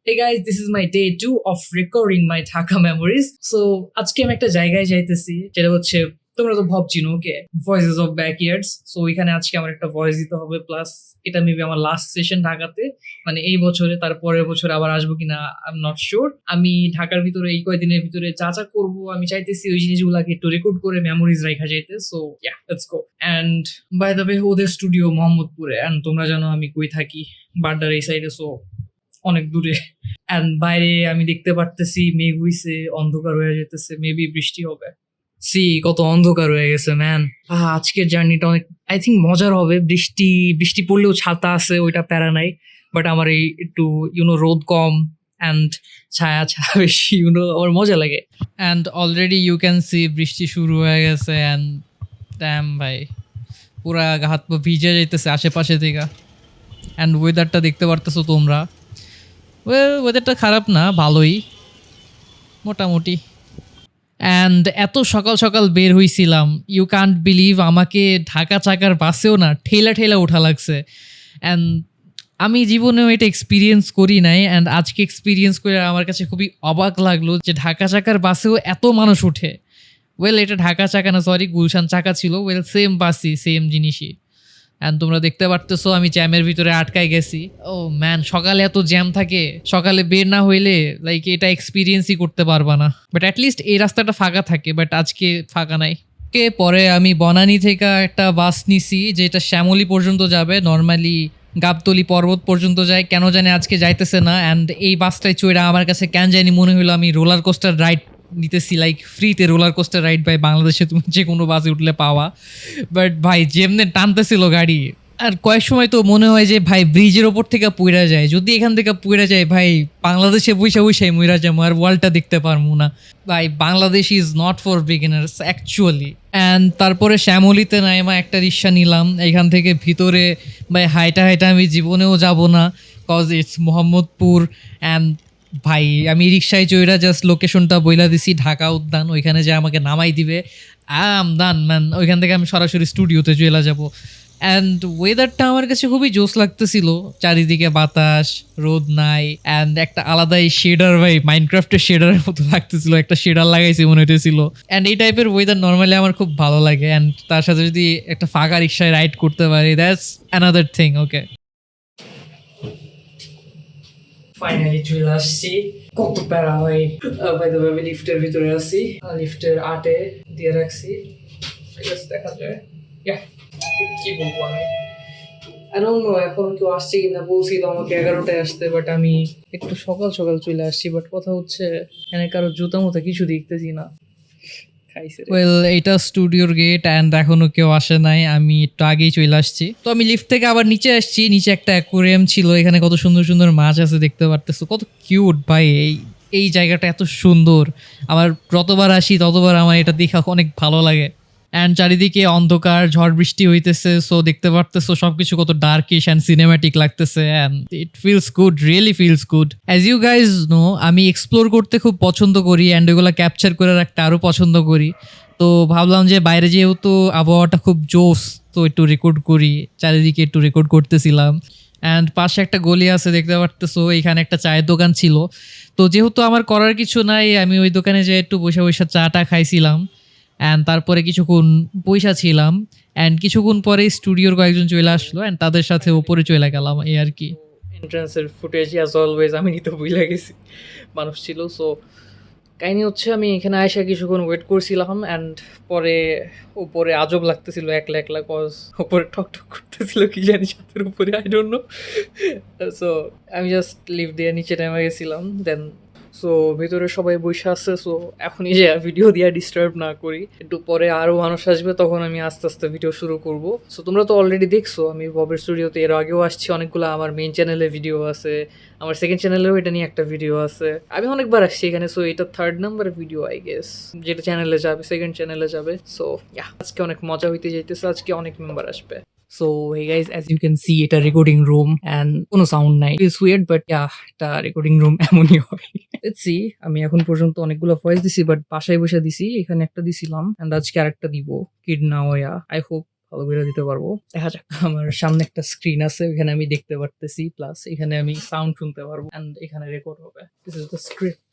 Hey guys, this is my day 2 of recording my Dhaka memories. So আজকে আমি একটা জায়গায় যাইতেছি যেটা হচ্ছে তোমরা তো ভাবছিনো ওকে ভয়েসেস অফ ব্যাকইয়ার্ডস। সো এখানে আজকে আমার একটা ভয়েস দিতে হবে, প্লাস এটা মেবি আমার লাস্ট সেশন ঢাকাতে, মানে এই বছরে। তার পরের বছর আবার আসবো কিনা আই এম নট শিওর। আমি ঢাকার ভিতরে এই কয়েকদিনের ভিতরে যা যা করবো আমি চাইতেছি ওই জিনিসগুলোকে একটু রেকর্ড করে মেমোরিজ রাখা যাইতে। So yeah, let's go. And by the way, ওদের স্টুডিও মোহাম্মদপুরে, অ্যান্ড তোমরা জানো আমি কই থাকি, বাড্ডার এই সাইডে, সো অনেক দূরে। অ্যান্ড বাইরে আমি দেখতে পারতেছি মেঘ হইছে, অন্ধকার হয়ে যেতেছে, মেবি বৃষ্টি হবে। কত অন্ধকার হয়ে গেছে ম্যান। আজকের জার্নিটা অনেক আই থিঙ্ক মজার হবে। বৃষ্টি বৃষ্টি পড়লেও ছাতা আছে, ওইটা প্যারা নাই। বাট আমার এই একটু রোদ কম অ্যান্ড ছায়া ছায়া বেশি, আমার মজা লাগে। And already you can see বৃষ্টি শুরু হয়ে গেছে। অ্যান্ড ড্যাম ভাই, পুরা হাত পা ভিজে যাইতেছে আশেপাশে থেকে। অ্যান্ড ওয়েদারটা দেখতে পারতেছো তোমরা। ওয়েদারটা খারাপ না, ভালোই মোটামুটি। অ্যান্ড এত সকাল সকাল বের হইছিলাম, ইউ কান্ট বিলিভ, আমাকে ঢাকা চাকার বাসেও না ঠেলা ঠেলা ওঠা লাগছে। অ্যান্ড আমি জীবনেও এটা এক্সপিরিয়েন্স করি নাই। অ্যান্ড আজকে এক্সপিরিয়েন্স করে আমার কাছে খুবই অবাক লাগলো যে ঢাকা চাকার বাসেও এত মানুষ ওঠে। এটা ঢাকা চাকা না, সরি, গুলশান চাকা ছিল। সেম বাসই, সেম জিনিসই। অ্যান্ড তোমরা দেখতে পারতেছো আমি জ্যামের ভিতরে আটকায় গেছি। ও ম্যান, সকালে এত জ্যাম থাকে, সকালে বের না হইলে লাইক এটা এক্সপিরিয়েন্সই করতে পারবা না। বাট অ্যাটলিস্ট এই রাস্তাটা ফাঁকা থাকে, বাট আজকে ফাঁকা নাই। পরে আমি বনানী থেকে একটা বাস নিছি যেটা শ্যামলী পর্যন্ত যাবে। নর্মালি গাবতলি পর্বত পর্যন্ত যায়, কেন জানি আজকে যাইতেছে না। অ্যান্ড এই বাসটায় চড়ে আমার কাছে কেন জানি মনে হলো আমি রোলার কোস্টার রাইড নিতেছি, লাইক ফ্রিতে রোলার কোস্টার রাইড ভাই বাংলাদেশে তুমি যে কোনো বাসে উঠলে পাওয়া। বাট ভাই যেমনে টানতেছিল গাড়ি, আর কয়েক সময় তো মনে হয় যে ভাই ব্রিজের ওপর থেকে পুইরা যায়, যদি এখান থেকে পুইরা যায় ভাই বাংলাদেশে বৈশা বৈশাই মইরা যাবো, আর ওয়ার্ল্ডটা দেখতে পারবো না। ভাই Bangladesh is not for beginners actually. And তারপরে শ্যামলিতে নাইমা একটা রিক্সা নিলাম। এখান থেকে ভিতরে ভাই হাইটা হাইটা আমি জীবনেও যাব না, কজ ইটস মোহাম্মদপুর। অ্যান্ড ভাই আমি রিক্সায় চইরা জাস্ট লোকেশনটা বইলা দিছি ঢাকা উদ্যান, ওইখানে যে আমাকে নামাই দিবে আম দান ম্যান। ওইখান থেকে আমি সরাসরি স্টুডিওতে চলে যাব। অ্যান্ড ওয়েদারটা আমার কাছে খুবই জোস লাগতেছিল, চারিদিকে বাতাস, রোদ নাই, অ্যান্ড একটা আলাদাই শেডার, ভাই মাইনক্রাফটের শেডারের মতো লাগতেছিল, একটা শেডার লাগাইছি মনে হইতেছিল। অ্যান্ড এই টাইপের ওয়েদার নর্মালি আমার খুব ভালো লাগে। অ্যান্ড তার সাথে যদি একটা ফাঁকা রিক্সায় রাইড করতে পারি, that's another thing. Okay, finally চলে আসছি। কত প্যারা ভাই। বাই দ্য ওয়ে, লিফটের ভিতরে আছি, লিফটের 8-এ দিয়ে রাখছি, দেখা যায়। কি বলবো আমি, I don't know এখন কেউ আসছে কিনা। বলছিল আমাকে 11টায় আসতে, বাট আমি একটু সকাল সকাল চলে আসছি। বাট কথা হচ্ছে এখানে কারো জুতা মতো কিছু দেখতেছি না। এইটা স্টুডিওর গেট অ্যান্ড এখনো কেউ আসে নাই, আমি একটু আগেই চলে আসছি। তো আমি লিফট থেকে আবার নিচে আসছি। নিচে একটা অ্যাকোরিয়াম ছিল, এখানে কত সুন্দর সুন্দর মাছ আছে দেখতে পারতেছো, কত কিউট ভাই। এই জায়গাটা এত সুন্দর, আমার যতবার আসি ততবার আমার এটা দেখা অনেক ভালো লাগে। অ্যান্ড চারিদিকে অন্ধকার, ঝড় বৃষ্টি হইতেছে, সো দেখতে পারতেছো সবকিছু কত ডার্কিশ অ্যান্ড সিনেম্যাটিক লাগতেছে। And it feels good, really feels good. As you guys know, আমি এক্সপ্লোর করতে খুব পছন্দ করি অ্যান্ড এগুলো ক্যাপচার করে রাখতে আরও পছন্দ করি। তো ভাবলাম যে বাইরে যেহেতু আবহাওয়াটা খুব জোস, তো একটু রেকর্ড করি। চারিদিকে একটু রেকর্ড করতেছিলাম। অ্যান্ড পাশে একটা গলি আছে দেখতে পারতেছো, এখানে একটা চায়ের দোকান ছিল। তো যেহেতু আমার করার কিছু নাই, আমি ওই দোকানে যেয়ে একটু বসে বসে চাটা খাইছিলাম। অ্যান্ড তারপরে কিছুক্ষণ পয়সা ছিলাম। অ্যান্ড কিছুক্ষণ পরে স্টুডিওর কয়েকজন চলে আসলো, অ্যান্ড তাদের সাথে ওপরে চলে গেলাম, এই আর কি। এন্ট্রান্সের ফুটেজ অ্যাজ অলওয়েজ আমি নিতে ভুলে গেছি, মানুষ ছিল। সো কাহিনি হচ্ছে আমি এখানে আয়সা কিছুক্ষণ ওয়েট করছিলাম। অ্যান্ড পরে উপরে আজব লাগতেছিল একলা একলা, কজ উপরে ঠক ঠক করতেছিল কি জানি ছাদের উপরে, আই ডোন্ট নো। সো আমি জাস্ট লিফট দিয়ে নিচে নেমে গেছিলাম। দেন সো ভিতরে সবাই বসে আছে। সো এখনই যে ভিডিও দিয়ে ডিস্টার্ব না করি, একটু পরে আরও মানুষ আসবে, তখন আমি আস্তে আস্তে ভিডিও শুরু করব। সো তোমরা তো অলরেডি দেখছো আমি ববের স্টুডিওতে এর আগেও আসছি অনেকগুলো। আমার মেইন চ্যানেলে ভিডিও আছে, আমার সেকেন্ড চ্যানেলেও এটা নিয়ে একটা ভিডিও আছে। আমি অনেকবার আসছি এখানে। সো এটা 3rd number video I guess, যেটা চ্যানেলে যাবে, সেকেন্ড চ্যানেলে যাবে। সো আজকে অনেক মজা হইতে যাইতেছে, আজকে অনেক মেম্বার আসবে। So hey guys, as you can see, এটা রেকর্ডিং রুম and কোনো সাউন্ড নাই। It's weird but yeah, এটা রেকর্ডিং রুম এমনই হয়। Let's see, আমি এখন পর্যন্ত অনেকগুলো ভয়েস দিছি, বাট বাসায় বসে দিছি। এখানে একটা দিছিলাম and আজকে আরেকটা দিব, কিড না হয়া। I hope ভালো করে দিতে পারবো, দেখা যাক। আমার সামনে একটা স্ক্রিন আছে, ওখানে আমি দেখতে পারতেছি, প্লাস এখানে আমি সাউন্ড শুনতে পারবো, এন্ড এখানে রেকর্ড হবে। This is the script.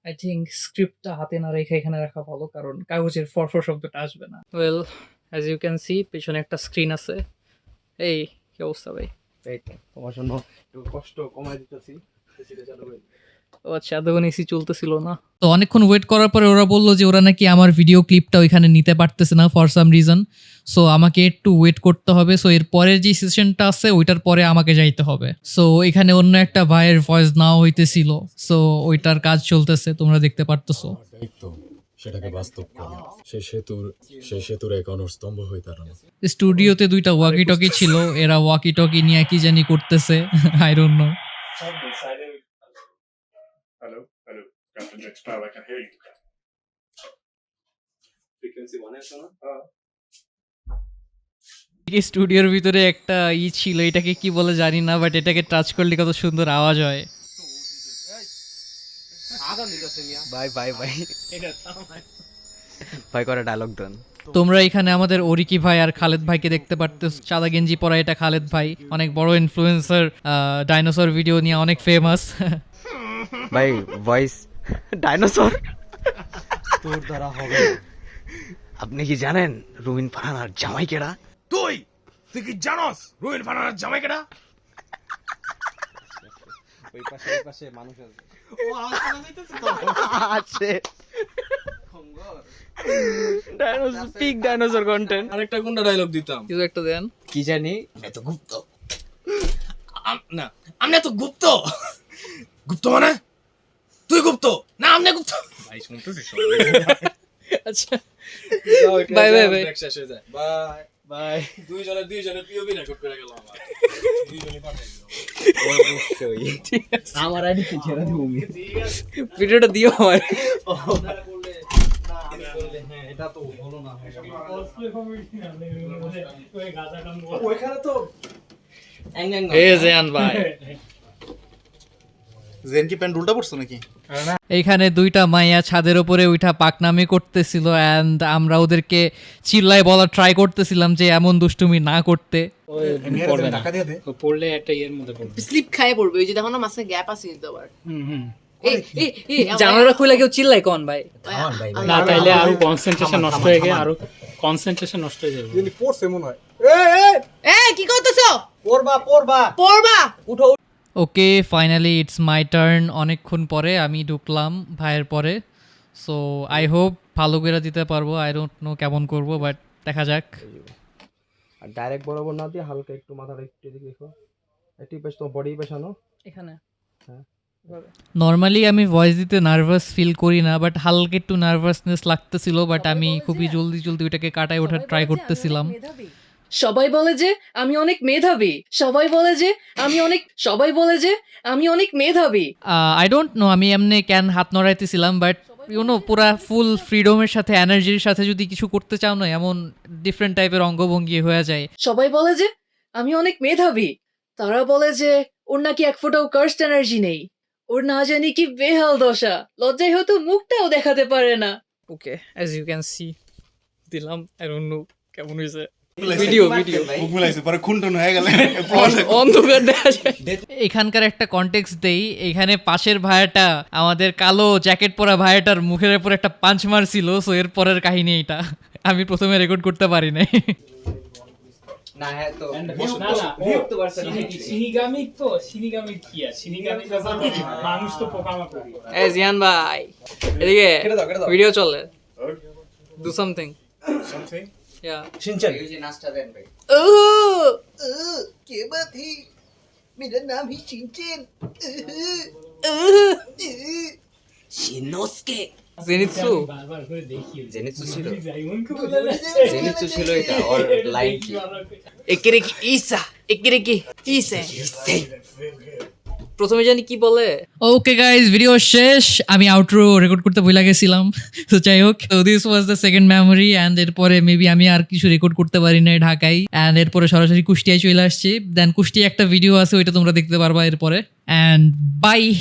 I think স্ক্রিপ্টটা হাতে না রেখে এখানে রাখা ভালো, কারণ কাগজের ফরফর শব্দটা আসবে না। Well, as you can see পেছনে একটা স্ক্রিন আছে। এই কি অবস্থা ভাই? এই তো তোমার জন্য একটু কষ্ট কমাই দিতেছি, এসিটা চালু করে। ও আচ্ছা, এতক্ষণ এসি চলতেছিল না। তো অনেকক্ষণ ওয়েট করার পরে ওরা বললো যে ওরা নাকি আমার ভিডিও ক্লিপটা ওইখানে নিতে পারতেছে না ফর সাম রিজন। সো আমাকে একটু ওয়েট করতে হবে। সো এর পরের যে সেশনটা আছে ওইটার পরে আমাকে যাইতে হবে। সো এখানে অন্য একটা ভাইয়ের ভয়েস নাও হইতেছিল, সো ওইটার কাজ চলতেছে, তোমরা দেখতে পারতেছো। দায়িত্ব সেটাকে বাস্তব করা। সে সেতুর এক স্তম্ভ হয়ে দাঁড়ানো। স্টুডিওতে দুইটা ওয়াকি টকি ছিল, এরা ওয়াকি টকি নিয়ে কি জানি করতেছে, I don't know. Hello, hello, Captain Jack Sparrow, I can hear you. Frequency 1 এর শোনো? স্টুডিওর ভিতরে একটা ছিল, এটাকে কি বলে জানি না, বাট এটাকে টাচ করলে কত সুন্দর আওয়াজ হয়। ভাই ভাই ভাই ভাই করে ডায়লগ দেন। তোমরা এখানে আমাদের অরিকি ভাই আর খালেদ ভাইকে দেখতে পারতেছ। সাদা গেঞ্জি পরা এটা খালেদ ভাই, অনেক বড় ইনফ্লুয়েন্সার, ডাইনোসর ভিডিও নিয়ে অনেক ফেমাস। ভাই ভয়েস ডাইনোসর তোর দ্বারা হবে। আপনি কি জানেন রুবিন ফারহানার জামাই কেডা? তুই কি জানোস রুইন ফানার জামাই কেডা? ওই পাশে মানুষ আছে। ও আছে ডাইনোসর, পিক ডাইনোসর কন্টেন্ট। আরেকটা কোনটা ডায়লগ দিতাম? কিছু একটা দেন। কি জানি এত গুপ্ত না, আমি এত গুপ্ত। গুপ্ত মানে তুই গুপ্ত না, আমি গুপ্ত। ভাই শুনতেছিস? আচ্ছা, বাই বাই বাই। শেষ হয়ে যায়। Bye bye. দুইজনে পিওভি রেকর্ড করে গেল আমার। দুইজনেই পাঠাই দিল। অবশ্যই আমার আইডি কি ছেড়ে দিব আমি। ভিডিওটা দিও আমার। হ্যাঁ, এটা তো হলো না। ওইখানে তো এ জিয়ান ভাই, জেন কি প্যান্ট উল্টা পড়ছো নাকি? এইখানে দুইটা মাইয়া ছাদের উপরে উঠা পাকনামি করতেছিল, অ্যান্ড আমরা ওদেরকে চিল্লায় বলা ট্রাই করতেছিলাম যে এমন দুষ্টুমি না করতে। টাকা দিয়ে দে। পড়লে একটা ইয়ের মধ্যে পড়বে। স্লিপ খায় পড়বে, ওই যে দেখো না মাঝখানে গ্যাপ আছে কিন্তু আবার। জানালা খুলে কেউ চিল্লাই কোন ভাই? না তাইলে আরো কনসেন্ট্রেশন নষ্ট হয়ে গেছে, আরো কনসেন্ট্রেশন নষ্ট হয়ে যাবে। যদি পড়ছে মনে হয়। কি করতেছো? পড়বা। ওকে, ফাইনালি ইটস মাই টার্ন। অনেকক্ষণ পরে আমি ঢুকলাম ভাইয়ের পরে। সো আই হোপ ভালো করে দিতে পারবো। আই ডোন্ট নো কেমন করবো, বাট দেখা যাক। আর ডাইরেক্ট বরাবর না দিয়ে হালকা একটু মাথাটা একটু এদিকে দেখো, একটু পেছ তো বডি পেছানো। এখানে নর্মালি আমি ভয়েস দিতে নার্ভাস ফিল করি না, বাট হালকা একটু নার্ভাসনেস লাগতেছিল, বাট আমি খুবই জলদি ওইটাকে কাটায় ওঠার ট্রাই করতেছিলাম। সবাই বলে যে আমি অনেক মেধাবী, সবাই বলে যে আমি অনেক মেধাবী। আই ডোন্ট নো আমি এমনি ক্যান হাত নড়াইতেছিলাম, বাট ইউনো পুরা ফুল ফ্রিডমের সাথে এনার্জির সাথে যদি কিছু করতে চাও না, এমন ডিফারেন্ট টাইপের অঙ্গভঙ্গি হয়ে যায়। সবাই বলে যে আমি অনেক মেধাবী, তারা বলে যে ওর নাকি এক ফোঁটাও কার্সড এনার্জি নেই, ওর না জানি কি বেহাল দশা, লজ্জায় হয়তো মুখটাও দেখাতে পারে না। ওকে, অ্যাজ ইউ ক্যান সি দিলাম। আই ডোন্ট নো কেমন হয়েছে। ভিডিও মুখ মিলাইছে পরে খুনটন হয়ে গেল। অন্ধকার দেখা যায়। এখানকার একটা কনটেক্সট দেই। এখানে পাশের ভাইয়াটা আমাদের কালো জ্যাকেট পরা ভাইয়াটার মুখের উপর একটা পাঞ্চ মারছিল। সো এর পরের কাহিনী এটা আমি প্রথমে রেকর্ড করতে পারি নাই। না হ্যাঁ তো বিরক্ত করছে না। শিনিগামি তো শিনিগামি কি আছে? শিনিগামি তো মানুষ তো পোকামাকড়। এ জিয়ান ভাই, এদিকে ভিডিও চলে। Do something. ইয়া শিনচান এই যে নাচটা দেন ভাই। কে বাতি? মেরা নাম হি চিনচেন। শিনোসকে। জেনিৎসু বারবার করে দেখি। জেনিৎসু ছিল, জাইমনকে বলে জেনিৎসু ছিল এটা। আর লাইন কি? একেরে কি ইসা, একেরে কি ইসা। প্রথমে জানি কি বলে। ওকে গাইজ, ভিডিও শেষ। আমি আউটরো রেকর্ড করতে ভুলে গেছিলাম। তো যাই হোক, তো this was the second memory. And এরপরে মেবি আমি আর কিছু রেকর্ড করতে পারি না ঢাকায়। অ্যান্ড এরপরে সরাসরি কুষ্টিয়ায় চলে আসছি। দেন কুষ্টিয়া একটা ভিডিও আছে, ওইটা তোমরা দেখতে পারবা এরপরে। And by.